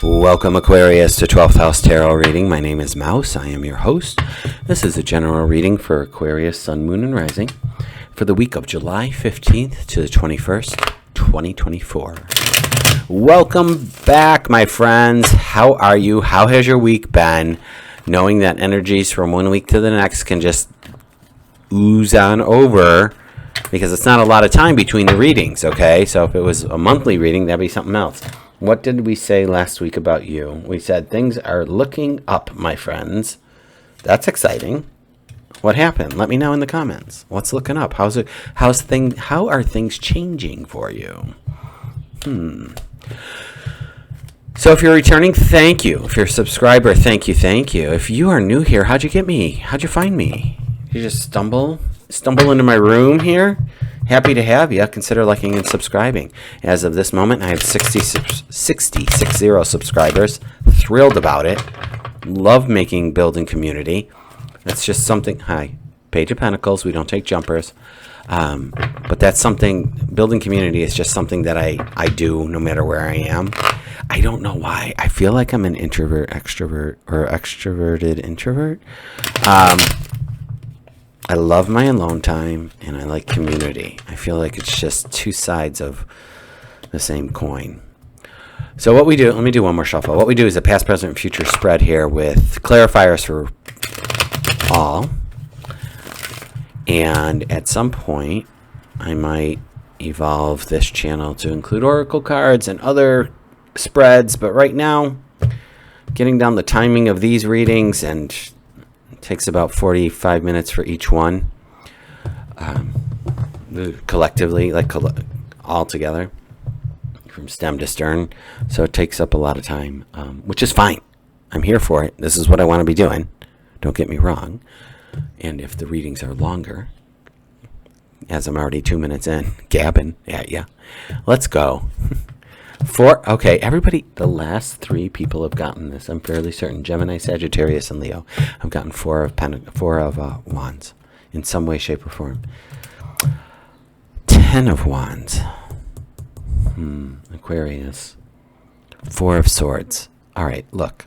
Welcome, Aquarius, to 12th House Tarot Reading. My name is Mouse. I am your host. This is a general reading for Aquarius, Sun, Moon, and Rising for the week of July 15th to the 21st, 2024. Welcome back, my friends. How are you? How has your week been? Knowing that energies from one week to the next can just ooze on over because it's not a lot of time between the readings, okay? So if it was a monthly reading, that'd be something else. What did we say last week about you? We said things are looking up, my friends. That's exciting. What happened? Let me know in the comments. What's looking up? How are things changing for you? So if you're returning, thank you. If you're a subscriber, thank you. If you are new here, how'd you get me? How'd you find me? You just stumble into my room here? Happy to have you. Consider liking and subscribing. As of this moment, I have 60 subscribers. Thrilled about it. Love building community. That's just something. Hi, Page of Pentacles. We don't take jumpers. But that's something, building community is just something that I do no matter where I am. I don't know why. I feel like I'm an introvert, extrovert, or extroverted introvert. I love my alone time, and I like community. I feel like it's just two sides of the same coin. So what we do, let me do one more shuffle. What we do is a past, present, and future spread here with clarifiers for all. And at some point, I might evolve this channel to include oracle cards and other spreads. But right now, getting down the timing of these readings, and takes about 45 minutes for each one, collectively, all together, from stem to stern. So it takes up a lot of time, which is fine. I'm here for it. This is what I want to be doing. Don't get me wrong. And if the readings are longer, as I'm already 2 minutes in, gabbing at ya, let's go. Okay, everybody, the last three people have gotten this. I'm fairly certain. Gemini, Sagittarius, and Leo. I've gotten four of Wands in some way, shape, or form. 10 of Wands. Aquarius. 4 of Swords. All right, look.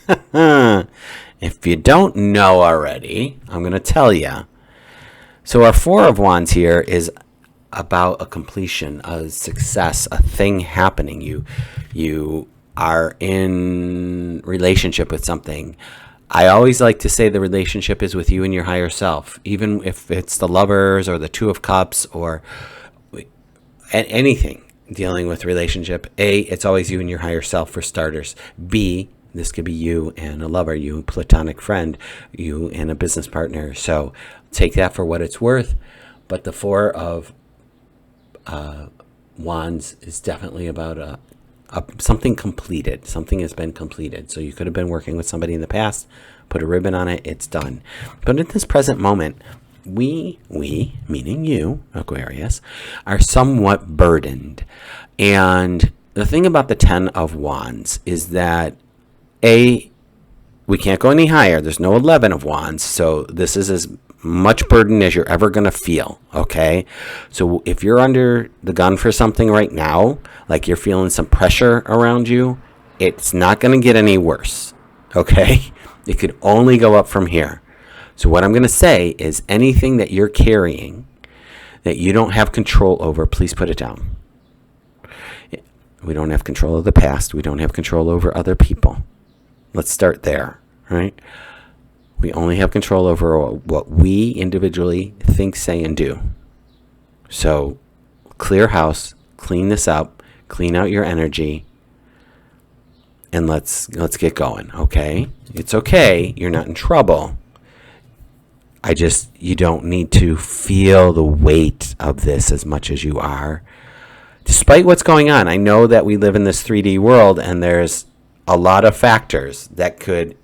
If you don't know already, I'm going to tell you. So our 4 of Wands here is about a completion, a success, a thing happening. You are in relationship with something. I always like to say the relationship is with you and your higher self, even if it's the Lovers or the 2 of Cups or anything dealing with relationship. A, it's always you and your higher self for starters. B, this could be you and a lover, you and a platonic friend, you and a business partner. So take that for what it's worth. But the 4 of Wands is definitely about something completed. Something has been completed. So you could have been working with somebody in the past, put a ribbon on it, it's done. But at this present moment, we, meaning you, Aquarius, are somewhat burdened. And the thing about the 10 of Wands is that, A, we can't go any higher. There's no 11 of Wands. So this is as much burden as you're ever going to feel, okay? So if you're under the gun for something right now, like you're feeling some pressure around you, it's not going to get any worse, okay? It could only go up from here. So what I'm going to say is anything that you're carrying that you don't have control over, please put it down. We don't have control of the past. We don't have control over other people. Let's start there, right? We only have control over what we individually think, say, and do. So clear house, clean this up, clean out your energy, and let's get going, okay? It's okay. You're not in trouble. You don't need to feel the weight of this as much as you are. Despite what's going on, I know that we live in this 3D world, and there's a lot of factors that could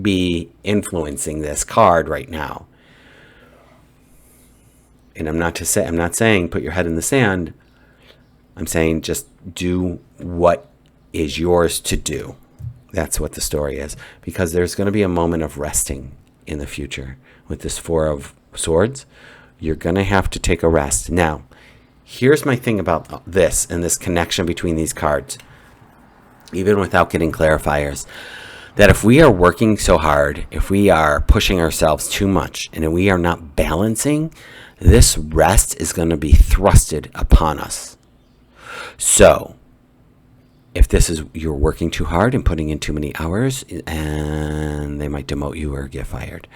be influencing this card right now. And I'm not saying put your head in the sand. I'm saying just do what is yours to do. That's what the story is. Because there's going to be a moment of resting in the future. With this 4 of Swords, you're going to have to take a rest. Now, here's my thing about this and this connection between these cards. even without getting clarifiers, that if we are working so hard, if we are pushing ourselves too much, and we are not balancing, this rest is going to be thrusted upon us. So, if this is you're working too hard and putting in too many hours, and they might demote you or get fired.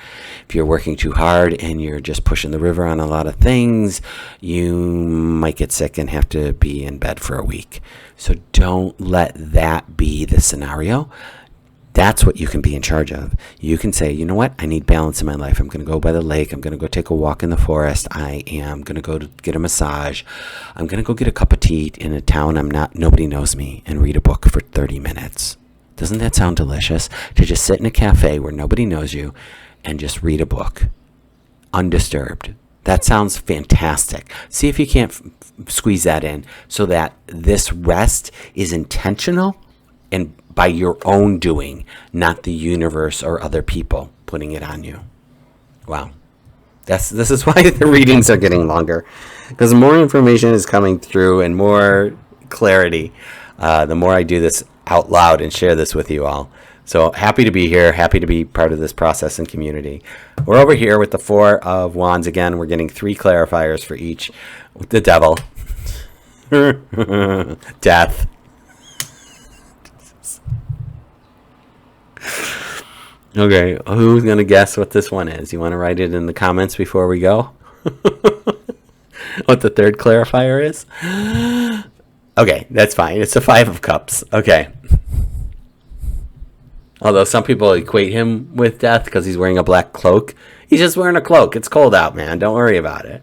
If you're working too hard and you're just pushing the river on a lot of things, you might get sick and have to be in bed for a week. So don't let that be the scenario. That's what you can be in charge of. You can say, you know what? I need balance in my life. I'm going to go by the lake. I'm going to go take a walk in the forest. I am going to go to get a massage. I'm going to go get a cup of tea in a town nobody knows me, and read a book for 30 minutes. Doesn't that sound delicious? To just sit in a cafe where nobody knows you and just read a book undisturbed. That sounds fantastic. See if you can't squeeze that in so that this rest is intentional and by your own doing, not the universe or other people putting it on you. Wow. This is why the readings are getting longer, because more information is coming through and more clarity the more I do this out loud and share this with you all. So happy to be here, happy to be part of this process and community. We're over here with the Four of Wands again. We're getting 3 clarifiers for each. The Devil, Death, okay, who's going to guess what this one is? You want to write it in the comments before we go? What the third clarifier is? Okay, that's fine. It's the 5 of Cups. Okay. Although some people equate him with death because he's wearing a black cloak. He's just wearing a cloak. It's cold out, man. Don't worry about it.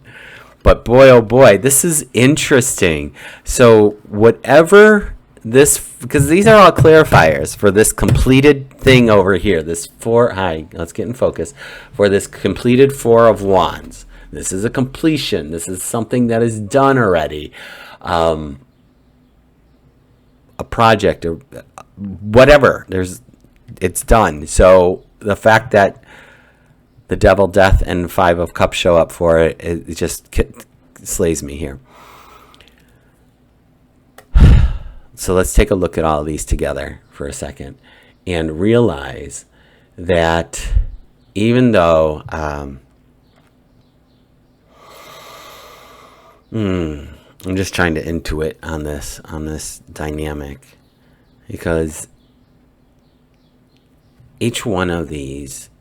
But boy, oh boy, this is interesting. So whatever this, because these are all clarifiers for this completed thing over here. This let's get in focus. For this completed 4 of Wands. This is a completion. This is something that is done already. A project or whatever. It's done. So the fact that the Devil, Death, and 5 of Cups show up for it, it just slays me here. So let's take a look at all of these together for a second and realize that even though I'm just trying to intuit on this dynamic, because each one of these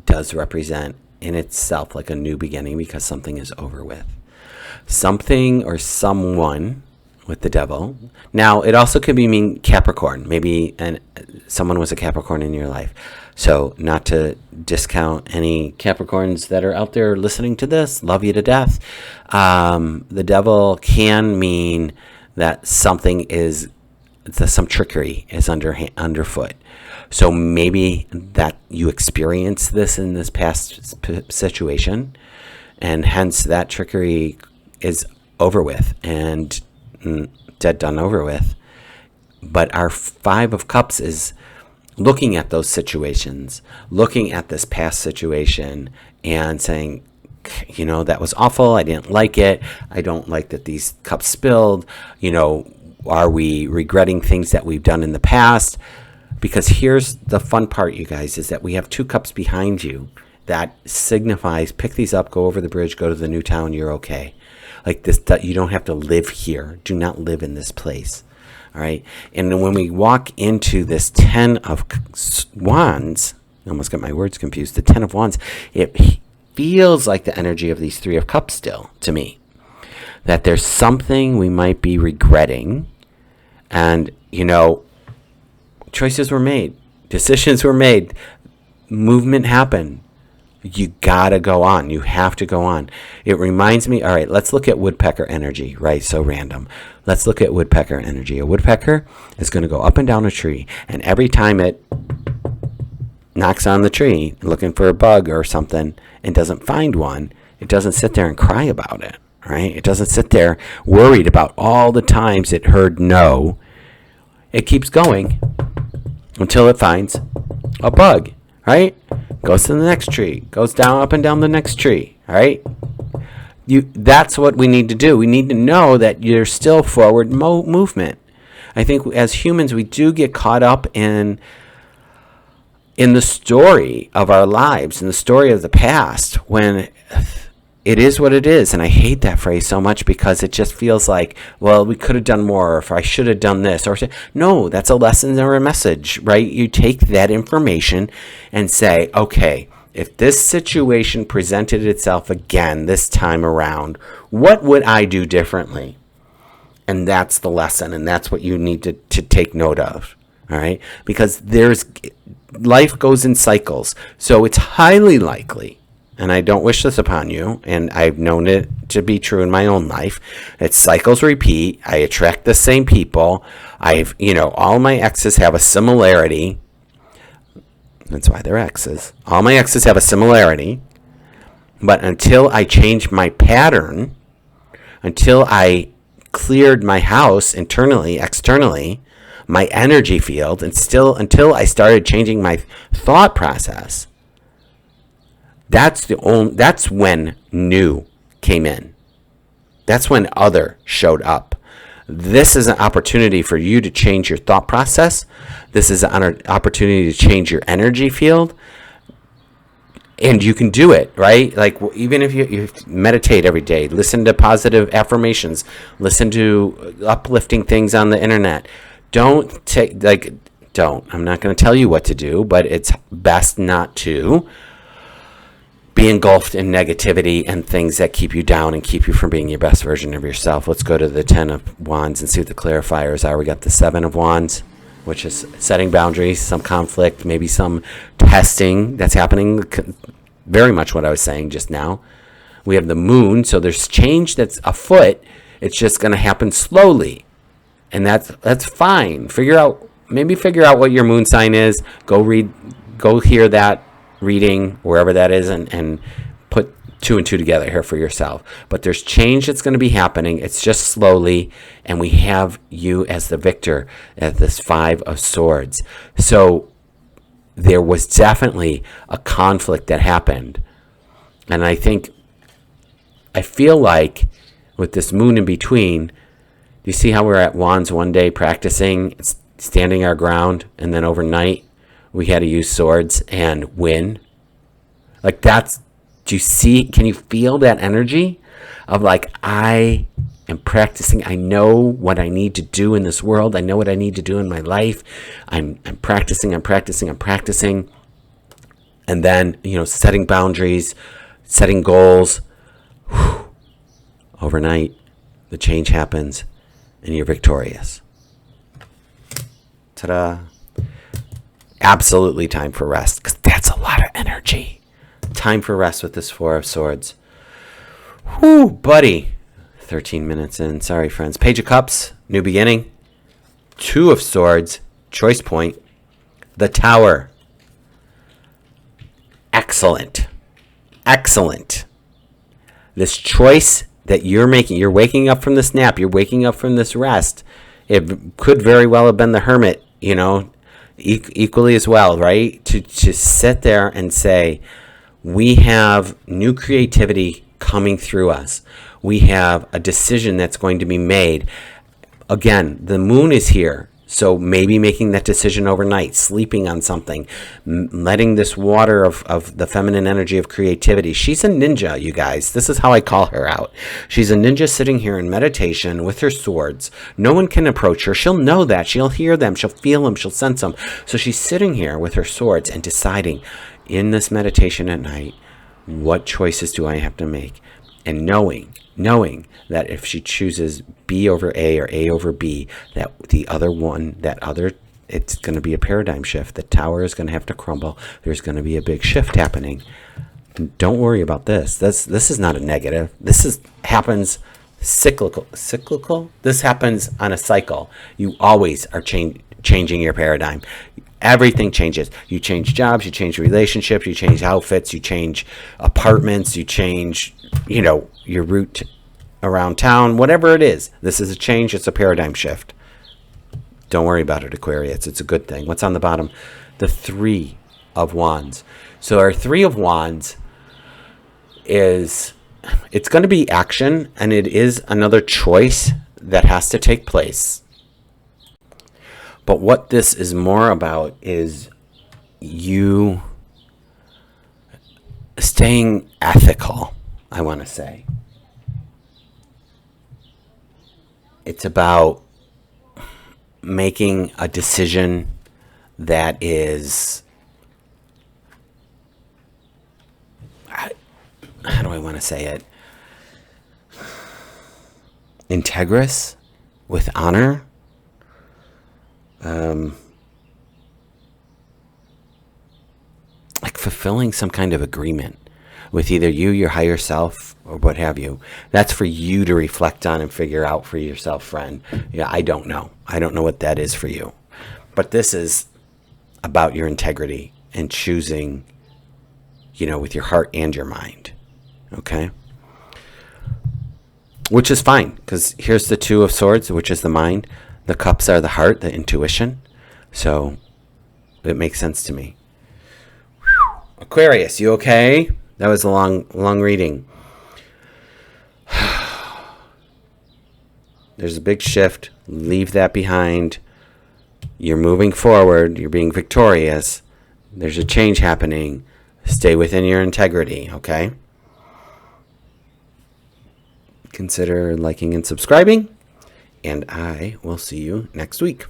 does represent in itself like a new beginning, because something is over with. Something or someone with the Devil. Now, it also could mean Capricorn. Maybe someone was a Capricorn in your life. So, not to discount any Capricorns that are out there listening to this. Love you to death. The Devil can mean that some trickery is underfoot. So maybe that you experienced this in this past situation, and hence that trickery is over with and dead done over with. But our 5 of Cups is looking at those situations, looking at this past situation and saying, you know, that was awful. I didn't like it. I don't like that these cups spilled. You know, are we regretting things that we've done in the past? Because here's the fun part, you guys, is that we have 2 cups behind you that signifies pick these up, go over the bridge, go to the new town, you're okay. Like this, you don't have to live here. Do not live in this place. All right. And when we walk into this 10 of Wands, I almost got my words confused. The 10 of Wands, it feels like the energy of these 3 of Cups still to me. That there's something we might be regretting. And, you know, choices were made. Decisions were made. Movement happened. You gotta go on. You have to go on. It reminds me, all right, let's look at woodpecker energy, right? So random. Let's look at woodpecker energy. A woodpecker is going to go up and down a tree, and every time it knocks on the tree looking for a bug or something and doesn't find one, it doesn't sit there and cry about it, right? It doesn't sit there worried about all the times it heard no. It keeps going until it finds a bug, right? Goes to the next tree, goes down, up and down the next tree, all right? That's what we need to do. We need to know that you're still forward movement. I think as humans, we do get caught up in the story of our lives, in the story of the past, when it is what it is. And I hate that phrase so much because it just feels like, well, we could have done more, or if I should have done this, or no, that's a lesson or a message, right? You take that information and say, okay, if this situation presented itself again this time around, what would I do differently? And that's the lesson, and that's what you need to take note of, all right? Because life goes in cycles. So it's highly likely, and I don't wish this upon you, and I've known it to be true in my own life, that cycles repeat. I attract the same people. All my exes have a similarity. That's why they're exes. All my exes have a similarity. But until I changed my pattern, until I cleared my house internally, externally, my energy field, and until I started changing my thought process, that's when new came in. That's when other showed up. This is an opportunity for you to change your thought process. This is an opportunity to change your energy field. And you can do it, right? Like, even if you meditate every day, listen to positive affirmations, listen to uplifting things on the internet. I'm not going to tell you what to do, but it's best not to be engulfed in negativity and things that keep you down and keep you from being your best version of yourself. Let's go to the 10 of Wands and see what the clarifiers are. We got the 7 of Wands, which is setting boundaries, some conflict, maybe some testing that's happening. Very much what I was saying just now. We have the Moon, so there's change that's afoot. It's just going to happen slowly, and that's fine. Figure out what your moon sign is. Go hear that reading wherever that is, and put 2 and 2 together here for yourself. But there's change that's going to be happening. It's just slowly, and we have you as the victor at this 5 of Swords. So there was definitely a conflict that happened, and I feel like with this Moon in between, do you see how we're at Wands one day practicing standing our ground, and then overnight we had to use Swords and win? Like, do you see, can you feel that energy of like, I am practicing. I know what I need to do in this world. I know what I need to do in my life. I'm practicing. And then, setting boundaries, setting goals. Whew. Overnight, the change happens and you're victorious. Ta-da. Absolutely time for rest, because that's a lot of energy. Time for rest with this 4 of Swords. Whoo, buddy. 13 minutes in. Sorry, friends. Page of Cups, new beginning. 2 of Swords, choice point. The Tower. Excellent. This choice that you're making, you're waking up from this nap, you're waking up from this rest. It could very well have been the Hermit, equally as well, right? To sit there and say, we have new creativity coming through us. We have a decision that's going to be made. Again, the Moon is here. So maybe making that decision overnight, sleeping on something, letting this water of the feminine energy of creativity. She's a ninja, you guys. This is how I call her out. She's a ninja sitting here in meditation with her swords. No one can approach her. She'll know that. She'll hear them. She'll feel them. She'll sense them. So she's sitting here with her swords and deciding in this meditation at night, what choices do I have to make? And knowing that if she chooses B over A or A over B, that it's going to be a paradigm shift. The tower is going to have to crumble. There's going to be a big shift happening. Don't worry about this. This is not a negative. Happens cyclical. This happens on a cycle. You always are changing your paradigm. Everything changes. You change jobs, you change relationships, you change outfits, you change apartments, you change, your route around town, whatever it is. This is a change. It's a paradigm shift. Don't worry about it, Aquarius. It's a good thing. What's on the bottom? The 3 of Wands. So our 3 of Wands it's going to be action, and it is another choice that has to take place. But what this is more about is you staying ethical, I want to say. It's about making a decision that is, how do I want to say it? Integrous, with honor. Like fulfilling some kind of agreement with either you, your higher self, or what have you. That's for you to reflect on and figure out for yourself, friend. Yeah, I don't know. I don't know what that is for you. But this is about your integrity and choosing, with your heart and your mind. Okay? Which is fine, because here's the Two of Swords, which is the mind. The cups are the heart, the intuition. So it makes sense to me. Aquarius, you okay? That was a long reading. There's a big shift. Leave that behind. You're moving forward. You're being victorious. There's a change happening. Stay within your integrity, okay? Consider liking and subscribing. And I will see you next week.